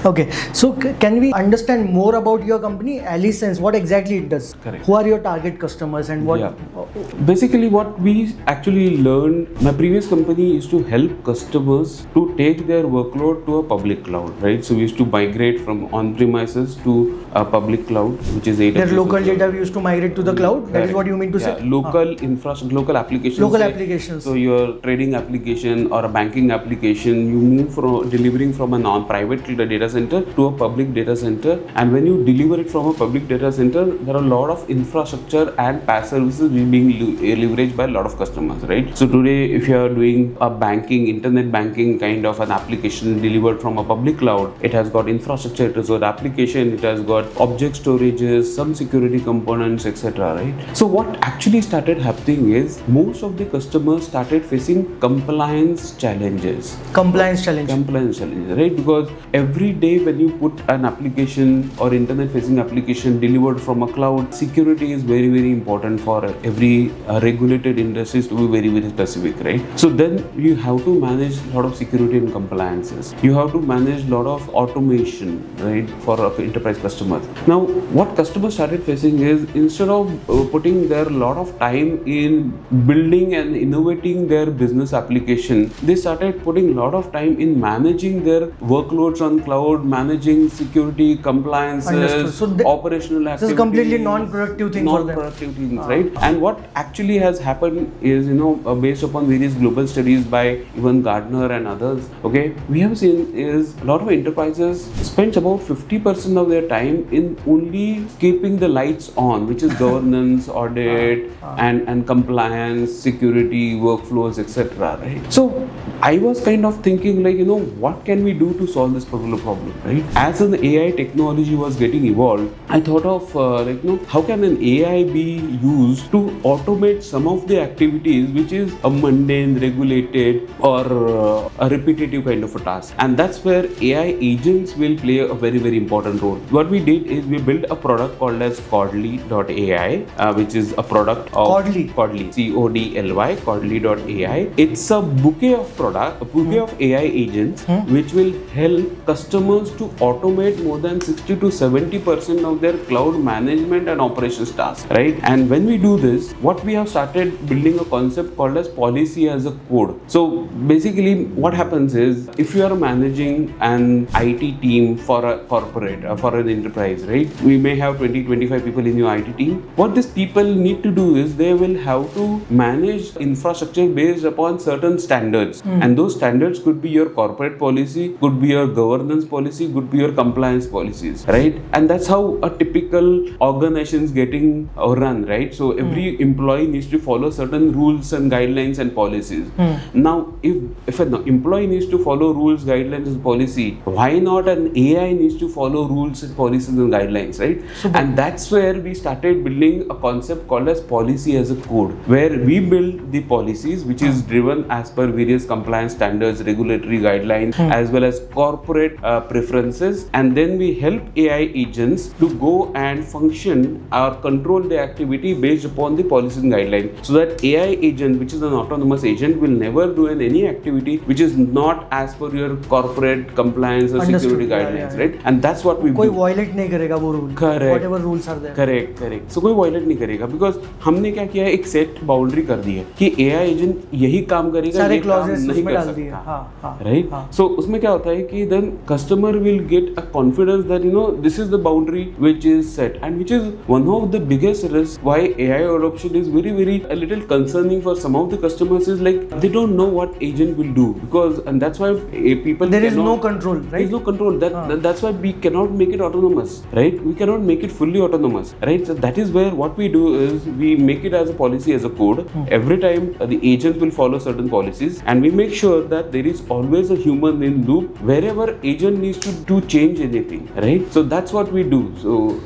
Okay, so can we understand more about your company, AliSense? What exactly it does? Correct. Who are your target customers and what? Yeah. Basically, what we actually learned, my previous company is to help customers to take their workload to a public cloud, right? So we used to migrate from on-premises to a public cloud, which is AWS. Their local data we used to migrate to the cloud. That is what you mean to say? Local infrastructure, local applications. Local like, applications. So your trading application or a banking application, you move from delivering from a non-private data center to a public data center, and when you deliver it from a public data center, there are a lot of infrastructure and PaaS services being leveraged by a lot of customers, right? So today, if you are doing a banking, internet banking kind of an application delivered from a public cloud, it has got infrastructure, it has got application, it has got object storages, some security components, etc., right? So what actually started happening is most of the customers started facing compliance challenges. Compliance challenge. Compliance challenges, right? Because every day when you put an application or internet facing application delivered from a cloud, security is very, very important for every regulated industries to be very, very specific, right? So then you have to manage a lot of security and compliances. You have to manage a lot of automation, right, for enterprise customers. Now, what customers started facing is instead of putting their lot of time in building and innovating their business application, they started putting a lot of time in managing their workloads on cloud, managing security, compliances, So operational activities. this is completely non-productive thing for them. Non-productive things, right? And what actually has happened is, based upon various global studies by even Gartner and others, okay, we have seen is a lot of enterprises spends about 50% of their time in only keeping the lights on, which is governance, audit, and compliance, security, workflows, etc., right? So I was kind of thinking like, what can we do to solve this particular problem, right? As an AI technology was getting evolved, I thought of how can an AI be used to automate some of the activities which is a mundane, regulated, or a repetitive kind of a task. And that's where AI agents will play a very, very important role. What we did is we built a product called as Codly.ai, which is a product of Codly, CODLY, Codly.ai. It's a bouquet of AI agents which will help customers to automate more than 60 to 70% of their cloud management and operations tasks, right? And when we do this, what we have started building a concept called as policy as a code. So basically what happens is if you are managing an IT team for a corporate, for an enterprise, right? We may have 20-25 people in your IT team. What these people need to do is they will have to manage infrastructure based upon certain standards. And those standards could be your corporate policy, could be your governance policy, could be your compliance policies, right? And that's how a typical organization is getting run, right? So every employee needs to follow certain rules and guidelines and policies. Now, if an employee needs to follow rules, guidelines and policy, why not an AI needs to follow rules and policies and guidelines, right? And that's where we started building a concept called as policy as a code, where we build the policies which is driven as per various compliance standards, regulatory guidelines, as well as corporate preferences, and then we help AI agents to go and function or control the activity based upon the policies and guidelines, so that AI agent, which is an autonomous agent, will never do any activity which is not as per your corporate compliance or security guidelines, right? And that's what we कोई do. violate नहीं करेगा वो rule. Correct. Whatever rules are there. Correct so कोई violet नहीं करेगा, because हमने क्या किया है, एक सेट बाउंड्री कर दी है कि एआई एजेंट यही काम करेगा, सारे ये काम clauses नहीं उसमें कर डाल दिए. सकता, राइट? सो उसमें क्या होता है कि then customer will get a confidence that this is the boundary which is set, and which is one of the biggest risk why AI adoption is very, very a little concerning for some of the customers is like they don't know what agent will do, because and that's why people There is no control, right? There is no control. That's why we cannot make it autonomous, right? We cannot make it fully autonomous, right? So that is where what we do is we make it as a policy as a code. Every time the agents will follow certain policies, and we make sure that there is always a human in loop wherever agent needs to change anything, right? So that's what we do. So